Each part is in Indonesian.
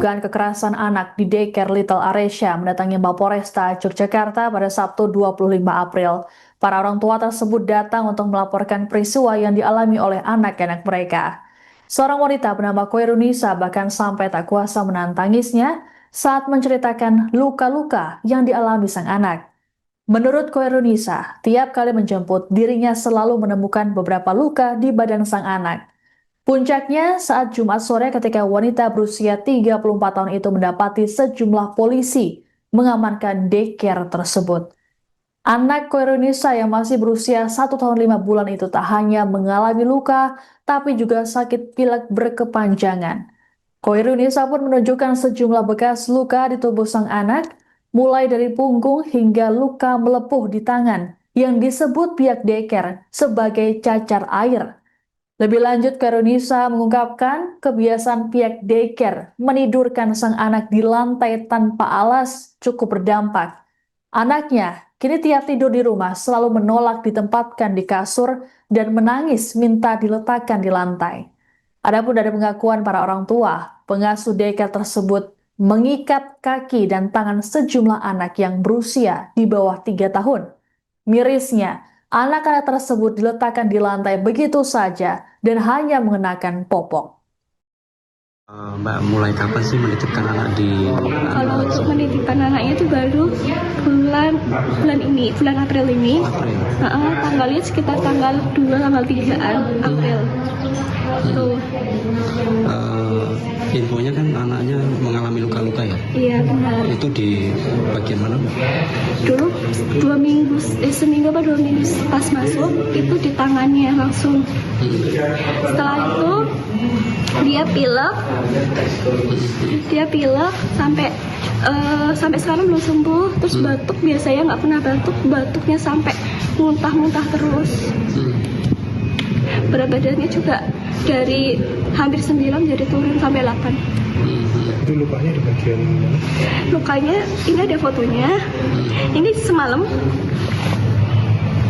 dugaan kekerasan anak di daycare Little Aresya mendatangi Mapolresta Yogyakarta pada Sabtu 25 April. Para orang tua tersebut datang untuk melaporkan peristiwa yang dialami oleh anak-anak mereka. Seorang wanita bernama Koirunisa bahkan sampai tak kuasa menahan tangisnya saat menceritakan luka-luka yang dialami sang anak. Menurut Koirunisa, tiap kali menjemput, dirinya selalu menemukan beberapa luka di badan sang anak. Puncaknya saat Jumat sore ketika wanita berusia 34 tahun itu mendapati sejumlah polisi mengamankan daycare tersebut. Anak Koirunisa yang masih berusia 1 tahun 5 bulan itu tak hanya mengalami luka, tapi juga sakit pilek berkepanjangan. Koirunisa pun menunjukkan sejumlah bekas luka di tubuh sang anak, mulai dari punggung hingga luka melepuh di tangan yang disebut pihak daycare sebagai cacar air. Lebih lanjut, Koirunisa mengungkapkan kebiasaan pihak daycare menidurkan sang anak di lantai tanpa alas cukup berdampak. Anaknya kini tiap tidur di rumah selalu menolak ditempatkan di kasur dan menangis minta diletakkan di lantai. Adapun dari pengakuan para orang tua, pengasuh daycare tersebut mengikat kaki dan tangan sejumlah anak yang berusia di bawah 3 tahun. Mirisnya, anak-anak tersebut diletakkan di lantai begitu saja dan hanya mengenakan popok. Mbak, mulai kapan sih menitipkan anak di... Kalau untuk menitipkan anaknya itu baru bulan April ini. Tanggalnya sekitar tanggal 2, tanggal 3 April. Tuh. Infonya kan anaknya mengalami luka-luka ya? Iya, benar. Itu di bagian mana, Mbak? Dulu seminggu apa 2 minggu pas masuk itu di tangannya langsung. Setelah itu dia pilek sampai sekarang belum sembuh. Terus batuk, biasanya nggak pernah batuknya sampai muntah terus. Berat badannya juga dari hampir 9 jadi turun sampai 8. Itu lukanya di bagian mana? Lukanya ini ada fotonya. Ini semalam.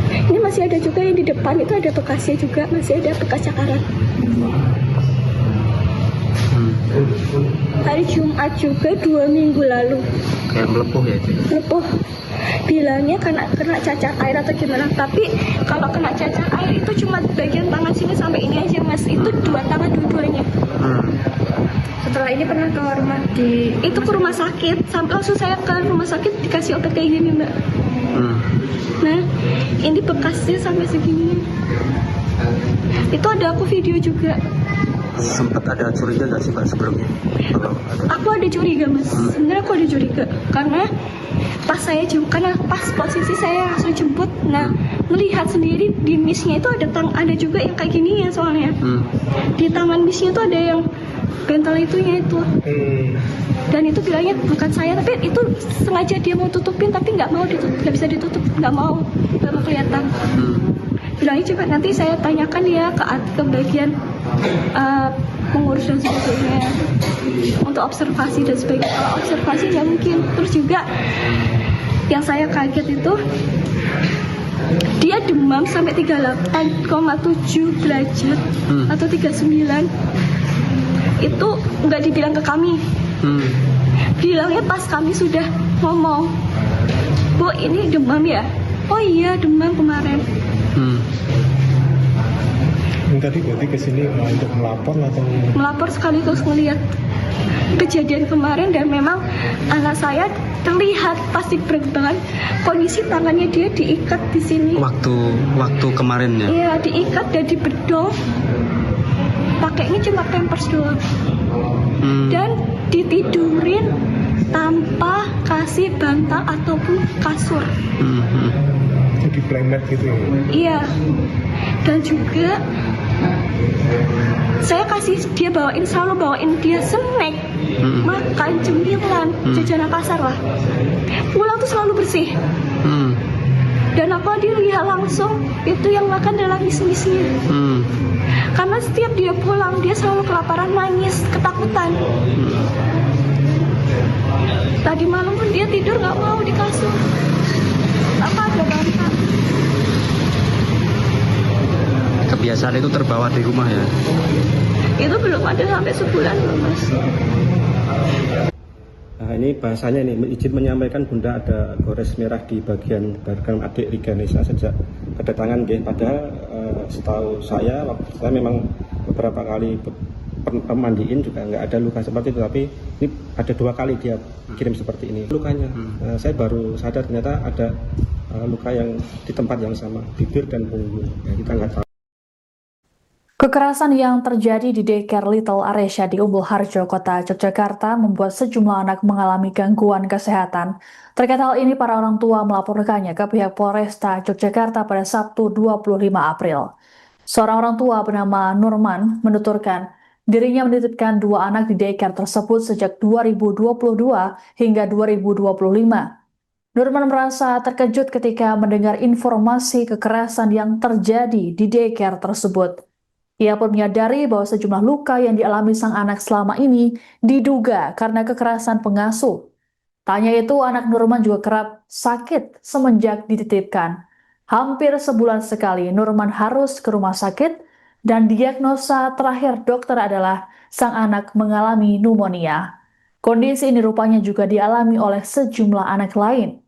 Ini masih ada juga yang di depan itu ada bekasnya juga, masih ada bekas cakaran. Hari Jumat juga 2 minggu lalu. Kayak melepuh ya itu? Melepuh. Bilangnya kena cacar air atau gimana, tapi kalau kena cacar air itu cuma bagian tangan sini sampai ini aja, Mas. Itu 2 tangan dua-duanya. Setelah ini pernah ke rumah sakit, sampai langsung saya ke rumah sakit dikasih obat kayak gini, Mbak. Nah, ini bekasnya sampai segini. Itu ada aku video juga. Sempat ada curiga gak sih, Pak, sebelumnya? Aku ada curiga, Mas. Sebenarnya aku ada curiga karena pas posisi saya langsung jemput, nah melihat sendiri di misnya itu ada juga yang kayak gini ya soalnya. Di tangan misnya itu ada yang bentel itunya itu. Dan itu bilangnya bukan saya, tapi itu sengaja dia mau tutupin tapi nggak bisa ditutup, nggak mau kelihatan. Bilangnya coba nanti saya tanyakan ya ke bagian pengurus dan sebagainya untuk observasi dan sebagainya. Kalau observasi nggak mungkin. Terus juga yang saya kaget itu dia demam sampai 38,7 derajat atau 39. Itu nggak dibilang ke kami. Bilangnya pas kami sudah ngomong, Bu ini demam ya? Oh iya demam kemarin. Tadi berarti kesini untuk melapor atau? Melapor sekaligus melihat kejadian kemarin, dan memang anak saya terlihat pasti berat banget. Kondisi tangannya dia diikat di sini. Waktu kemarin ya? Iya, diikat dan dibedong. Pakainya cuma pampers doang. Dan ditidurin tanpa kasih bantal ataupun kasur. Jadi playmat gitu ya? Iya. Dan juga saya selalu bawain dia snack, makan, cemilan, jajanan pasar lah. Pulang tuh selalu bersih. Dan apa dia lihat langsung itu yang makan adalah mis-misnya. Karena setiap dia pulang dia selalu kelaparan, nangis, ketakutan. Tadi malam pun dia tidur nggak mau di kasur. Apa ada bantal. Kebiasaan itu terbawa di rumah ya? Itu belum ada sampai sebulan loh, Mas. Nah, ini bahasanya ini izin menyampaikan Bunda ada gores merah di bagian badan adik Riga Nesa sejak kedatangan nggih. Padahal setahu saya waktu saya memang beberapa kali mandiin juga nggak ada luka seperti itu, tapi ini ada 2 kali dia kirim seperti ini lukanya. Saya baru sadar ternyata ada luka yang di tempat yang sama, bibir dan punggung. Ya, kita nggak tahu. Kekerasan yang terjadi di daycare Little Aresya di Umbul Harjo, Kota Yogyakarta membuat sejumlah anak mengalami gangguan kesehatan. Terkait hal ini, para orang tua melaporkannya ke pihak Polresta Yogyakarta pada Sabtu 25 April. Seorang orang tua bernama Nurman menuturkan dirinya menitipkan 2 anak di daycare tersebut sejak 2022 hingga 2025. Nurman merasa terkejut ketika mendengar informasi kekerasan yang terjadi di daycare tersebut. Ia pun menyadari bahwa sejumlah luka yang dialami sang anak selama ini diduga karena kekerasan pengasuh. Tak hanya itu, anak Nurman juga kerap sakit semenjak dititipkan. Hampir sebulan sekali Nurman harus ke rumah sakit dan diagnosa terakhir dokter adalah sang anak mengalami pneumonia. Kondisi ini rupanya juga dialami oleh sejumlah anak lain.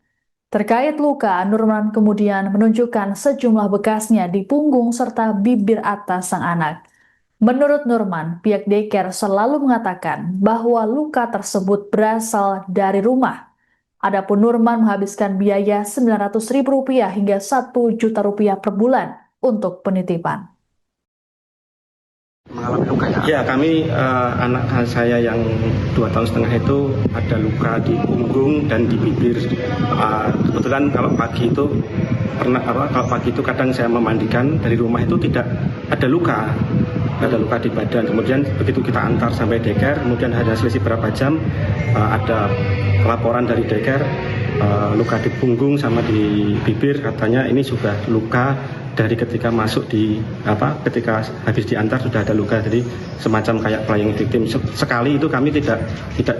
Terkait luka, Nurman kemudian menunjukkan sejumlah bekasnya di punggung serta bibir atas sang anak. Menurut Nurman, pihak daycare selalu mengatakan bahwa luka tersebut berasal dari rumah. Adapun Nurman menghabiskan biaya Rp900.000 hingga Rp1.000.000 per bulan untuk penitipan. Mengalami luka ya? Ya, kami anak saya yang 2,5 tahun itu ada luka di punggung dan di bibir. Kebetulan kalau pagi itu kadang saya memandikan dari rumah itu tidak ada luka. Ada luka di badan. Kemudian begitu kita antar sampai daycare, kemudian hanya selisih berapa jam ada laporan dari daycare luka di punggung sama di bibir, katanya ini sudah luka dari ketika masuk ketika habis diantar sudah ada luka, jadi semacam kayak playing victim. Sekali itu kami tidak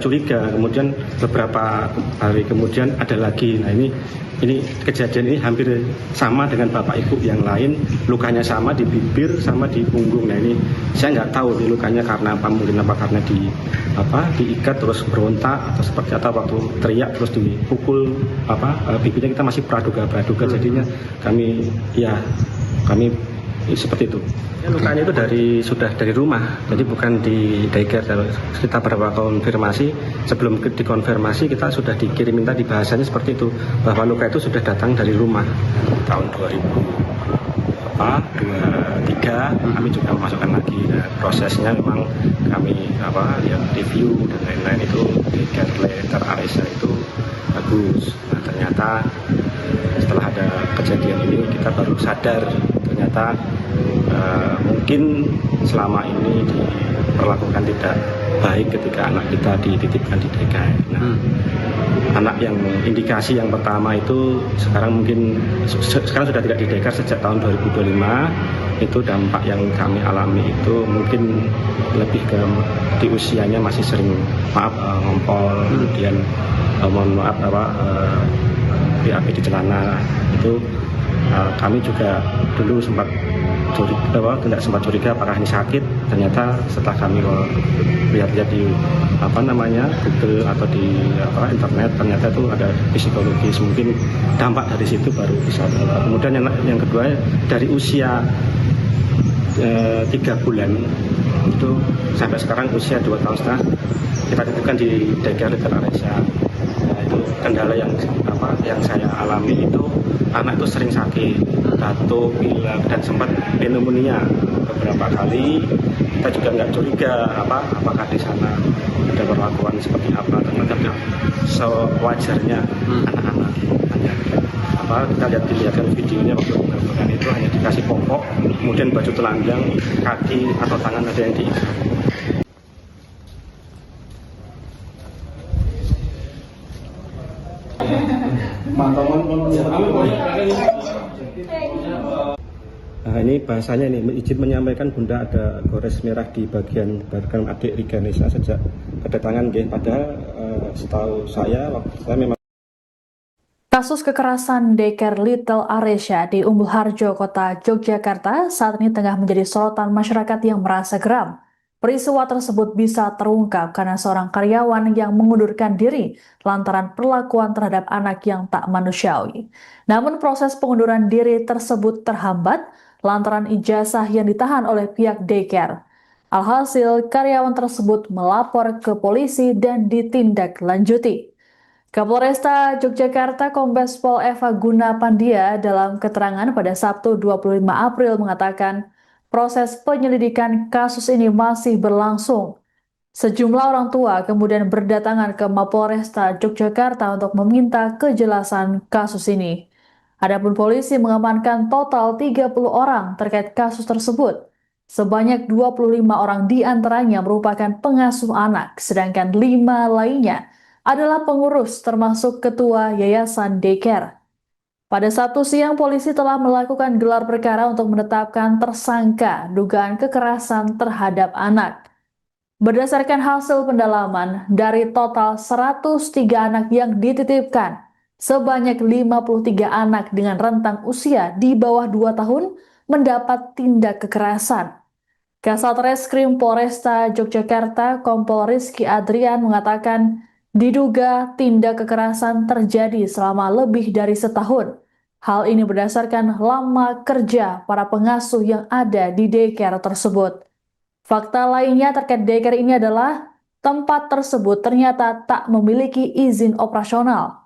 curiga, kemudian beberapa hari kemudian ada lagi. Nah ini kejadian ini hampir sama dengan bapak ibu yang lain, lukanya sama di bibir sama di punggung. Nah ini saya nggak tahu ini lukanya karena apa, mungkin karena diikat terus berontak atau seperti apa, waktu teriak terus dipukul bibirnya, kita masih praduga jadinya kami seperti itu. Lukanya itu sudah dari rumah, jadi bukan di daycare. Kita beberapa konfirmasi, sebelum dikonfirmasi kita sudah minta di bahasanya seperti itu, bahwa luka itu sudah datang dari rumah. Tahun 2023 kami juga memasukkan lagi. Nah, prosesnya memang kami lihat review dan lain-lain, itu daycare Little Aresya itu bagus. Nah, ternyata setelah ada kejadian ini kita baru sadar ternyata mungkin selama ini diperlakukan tidak baik ketika anak kita dititipkan di daycare. Nah, anak yang indikasi yang pertama itu sekarang sudah tidak di daycare sejak tahun 2025. Itu dampak yang kami alami itu mungkin lebih ke di usianya masih sering ngompol, kemudian mohon maaf BAB di celana. Itu kami juga dulu sempat curiga apakah ini sakit. Ternyata setelah kami lihat-lihat di Google atau di internet, ternyata itu ada psikologis, mungkin dampak dari situ baru bisa terlihat. Kemudian yang kedua, dari usia 3 bulan itu sampai sekarang usia 2,5 tahun kita titipkan di daycare Little Aresya. Nah, itu kendala yang saya alami itu, anak itu sering sakit, batuk, pilek, dan sempat pneumonia beberapa kali. Kita juga nggak curiga apakah di sana ada perlakuan seperti apa. Ternyata sewajarnya anak-anak kita dilihatkan videonya waktu pengobatan itu hanya dikasih popok, kemudian baju telanjang, kaki atau tangan ada yang diikat. Nah, ini bahasanya ini izin menyampaikan Bunda ada gores merah di bagian badan adik Riga Nesa sejak kedatangan nggih. Padahal setahu saya waktu saya memang Kasus kekerasan daycare Little Aresya di Umbul Harjo, Kota Yogyakarta saat ini tengah menjadi sorotan masyarakat yang merasa geram. Peristiwa tersebut bisa terungkap karena seorang karyawan yang mengundurkan diri lantaran perlakuan terhadap anak yang tak manusiawi. Namun proses pengunduran diri tersebut terhambat lantaran ijazah yang ditahan oleh pihak daycare. Alhasil, karyawan tersebut melapor ke polisi dan ditindaklanjuti. Kapolresta Yogyakarta Kombes Pol Eva Guna Pandia dalam keterangan pada Sabtu 25 April mengatakan proses penyelidikan kasus ini masih berlangsung. Sejumlah orang tua kemudian berdatangan ke Mapolresta Yogyakarta untuk meminta kejelasan kasus ini. Adapun polisi mengamankan total 30 orang terkait kasus tersebut. Sebanyak 25 orang diantaranya merupakan pengasuh anak, sedangkan 5 lainnya adalah pengurus termasuk ketua yayasan daycare. Pada Sabtu siang, polisi telah melakukan gelar perkara untuk menetapkan tersangka dugaan kekerasan terhadap anak. Berdasarkan hasil pendalaman, dari total 103 anak yang dititipkan, sebanyak 53 anak dengan rentang usia di bawah 2 tahun mendapat tindak kekerasan. Kasat Reskrim Polresta Yogyakarta Kompol Rizky Adrian mengatakan diduga tindak kekerasan terjadi selama lebih dari setahun. Hal ini berdasarkan lama kerja para pengasuh yang ada di daycare tersebut. Fakta lainnya terkait daycare ini adalah tempat tersebut ternyata tak memiliki izin operasional.